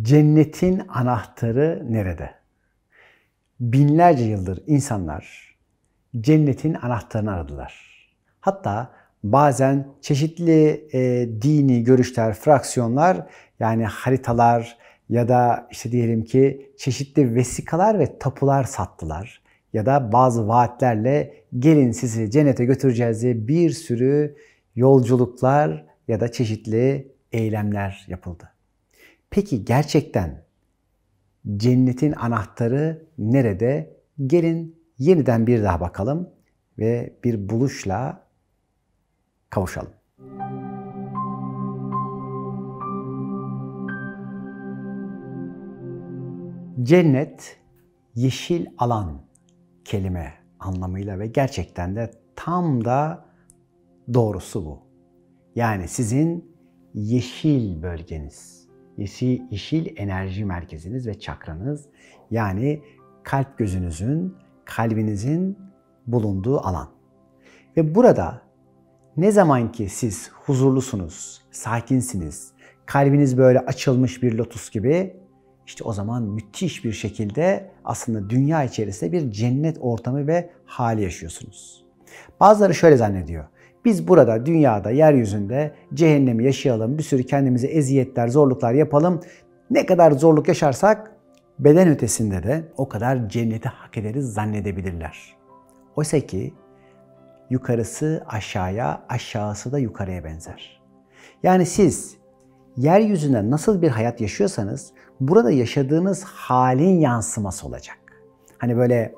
Cennetin anahtarı nerede? Binlerce yıldır insanlar cennetin anahtarını aradılar. Hatta bazen çeşitli dini görüşler, fraksiyonlar yani haritalar ya da işte diyelim ki çeşitli vesikalar ve tapular sattılar. Ya da bazı vaatlerle gelin sizi cennete götüreceğiz diye bir sürü yolculuklar ya da çeşitli eylemler yapıldı. Peki gerçekten cennetin anahtarı nerede? Gelin yeniden bir daha bakalım ve bir buluşla kavuşalım. Cennet, yeşil alan kelime anlamıyla ve gerçekten de tam da doğrusu bu. Yani sizin yeşil bölgeniz, yeşil enerji merkeziniz ve çakranız, yani kalp gözünüzün, kalbinizin bulunduğu alan. Ve burada ne zaman ki siz huzurlusunuz, sakinsiniz, kalbiniz böyle açılmış bir lotus gibi, işte o zaman müthiş bir şekilde aslında dünya içerisinde bir cennet ortamı ve hali yaşıyorsunuz. Bazıları şöyle zannediyor. Biz burada dünyada, yeryüzünde cehennemi yaşayalım, bir sürü kendimize eziyetler, zorluklar yapalım. Ne kadar zorluk yaşarsak beden ötesinde de o kadar cenneti hak ederiz zannedebilirler. Oysa ki yukarısı aşağıya, aşağısı da yukarıya benzer. Yani siz yeryüzünde nasıl bir hayat yaşıyorsanız burada yaşadığınız halin yansıması olacak. Hani böyle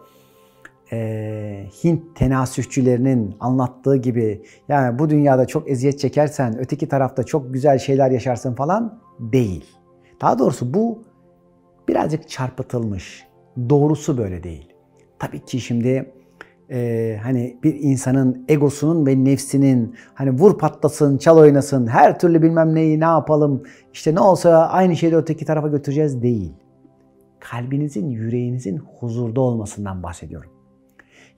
Hint tenasühçülerinin anlattığı gibi yani bu dünyada çok eziyet çekersen öteki tarafta çok güzel şeyler yaşarsın falan değil. Daha doğrusu bu birazcık çarpıtılmış. Doğrusu böyle değil. Tabii ki şimdi hani bir insanın egosunun ve nefsinin hani vur patlasın, çal oynasın, her türlü bilmem neyi ne yapalım, işte ne olsa aynı şeyi de öteki tarafa götüreceğiz değil. Kalbinizin, yüreğinizin huzurda olmasından bahsediyorum.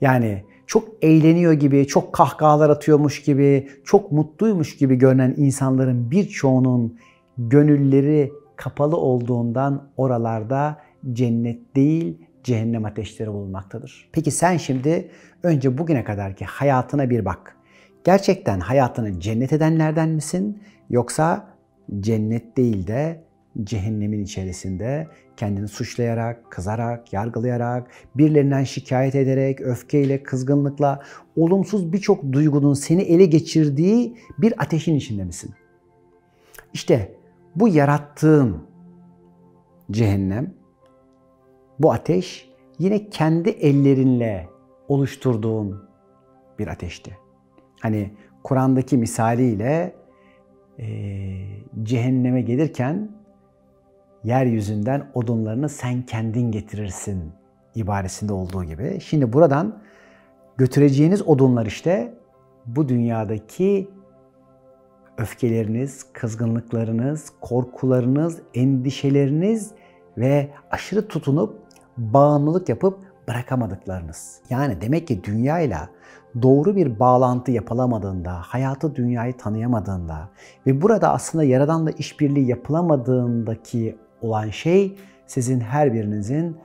Yani çok eğleniyor gibi, çok kahkahalar atıyormuş gibi, çok mutluymuş gibi görünen insanların birçoğunun gönülleri kapalı olduğundan oralarda cennet değil, cehennem ateşleri bulunmaktadır. Peki sen şimdi önce bugüne kadarki hayatına bir bak. Gerçekten hayatını cennet edenlerden misin? Yoksa cennet değil de cehennemin içerisinde kendini suçlayarak, kızarak, yargılayarak, birilerinden şikayet ederek, öfkeyle, kızgınlıkla, olumsuz birçok duygunun seni ele geçirdiği bir ateşin içinde misin? İşte bu yarattığın cehennem, bu ateş yine kendi ellerinle oluşturduğun bir ateşti. Hani Kur'an'daki misaliyle cehenneme gelirken yeryüzünden odunlarını sen kendin getirirsin ibaresinde olduğu gibi. Şimdi buradan götüreceğiniz odunlar işte bu dünyadaki öfkeleriniz, kızgınlıklarınız, korkularınız, endişeleriniz ve aşırı tutunup bağımlılık yapıp bırakamadıklarınız. Yani demek ki dünyayla doğru bir bağlantı yapılamadığında, hayatı dünyayı tanıyamadığında ve burada aslında Yaradan'la işbirliği yapılamadığındaki olan şey sizin her birinizin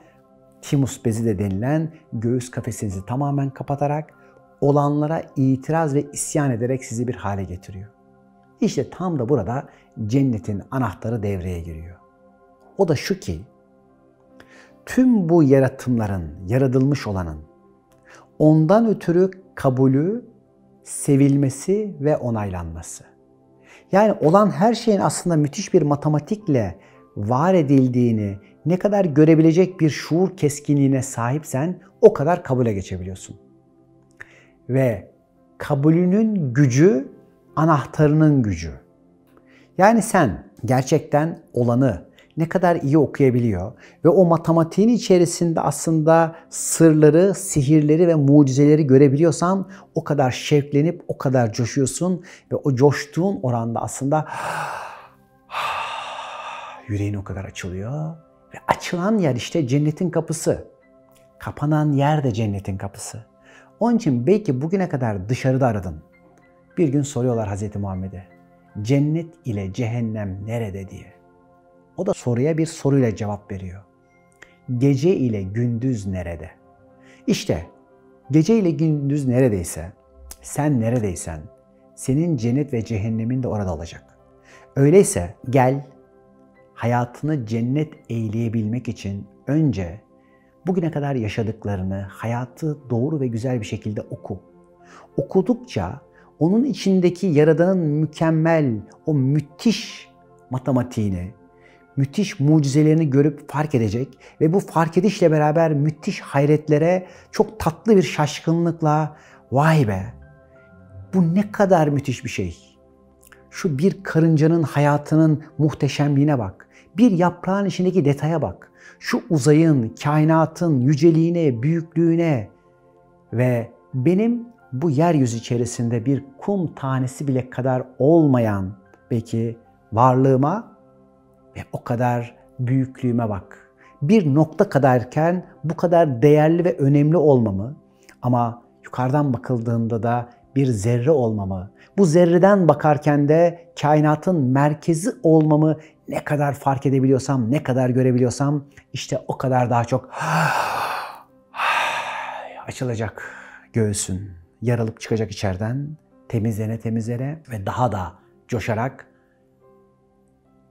timus bezi de denilen göğüs kafesinizi tamamen kapatarak olanlara itiraz ve isyan ederek sizi bir hale getiriyor. İşte tam da burada cennetin anahtarı devreye giriyor. O da şu ki tüm bu yaratımların, yaratılmış olanın ondan ötürü kabulü, sevilmesi ve onaylanması. Yani olan her şeyin aslında müthiş bir matematikle var edildiğini ne kadar görebilecek bir şuur keskinliğine sahipsen o kadar kabule geçebiliyorsun. Ve kabulünün gücü anahtarının gücü. Yani sen gerçekten olanı ne kadar iyi okuyabiliyor ve o matematiğin içerisinde aslında sırları, sihirleri ve mucizeleri görebiliyorsan o kadar şevklenip o kadar coşuyorsun ve o coştuğun oranda aslında yüreğin o kadar açılıyor ve açılan yer işte cennetin kapısı. Kapanan yer de cennetin kapısı. Onun için belki bugüne kadar dışarıda aradın. Bir gün soruyorlar Hz. Muhammed'e, cennet ile cehennem nerede diye. O da soruya bir soruyla cevap veriyor. Gece ile gündüz nerede? İşte gece ile gündüz neredeyse, sen neredeysen, senin cennet ve cehennemin de orada olacak. Öyleyse gel, hayatını cennet eyleyebilmek için önce bugüne kadar yaşadıklarını, hayatı doğru ve güzel bir şekilde oku. Okudukça onun içindeki Yaradan'ın mükemmel, o müthiş matematiğini, müthiş mucizelerini görüp fark edecek ve bu fark edişle beraber müthiş hayretlere çok tatlı bir şaşkınlıkla vay be bu ne kadar müthiş bir şey. Şu bir karıncanın hayatının muhteşemliğine bak. Bir yaprağın içindeki detaya bak. Şu uzayın, kainatın yüceliğine, büyüklüğüne ve benim bu yeryüzü içerisinde bir kum tanesi bile kadar olmayan belki varlığıma ve o kadar büyüklüğüme bak. Bir nokta kadarken bu kadar değerli ve önemli olmamı ama yukarıdan bakıldığında da bir zerre olmamı, bu zerreden bakarken de kainatın merkezi olmamı ne kadar fark edebiliyorsam, ne kadar görebiliyorsam işte o kadar daha çok açılacak göğsün, yaralıp çıkacak içeriden, temizlene temizlene ve daha da coşarak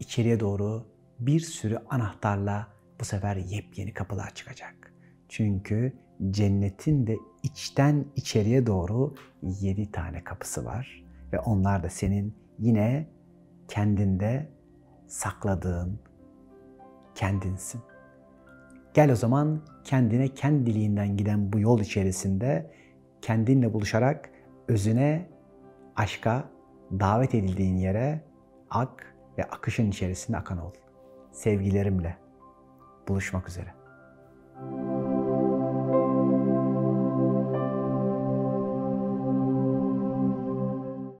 içeriye doğru bir sürü anahtarla bu sefer yepyeni kapılar çıkacak. Çünkü cennetin de içten içeriye doğru 7 tane kapısı var ve onlar da senin yine kendinde sakladığın kendinsin. Gel o zaman kendine kendiliğinden giden bu yol içerisinde kendinle buluşarak özüne, aşka, davet edildiğin yere ak ve akışın içerisinde akan ol. Sevgilerimle buluşmak üzere.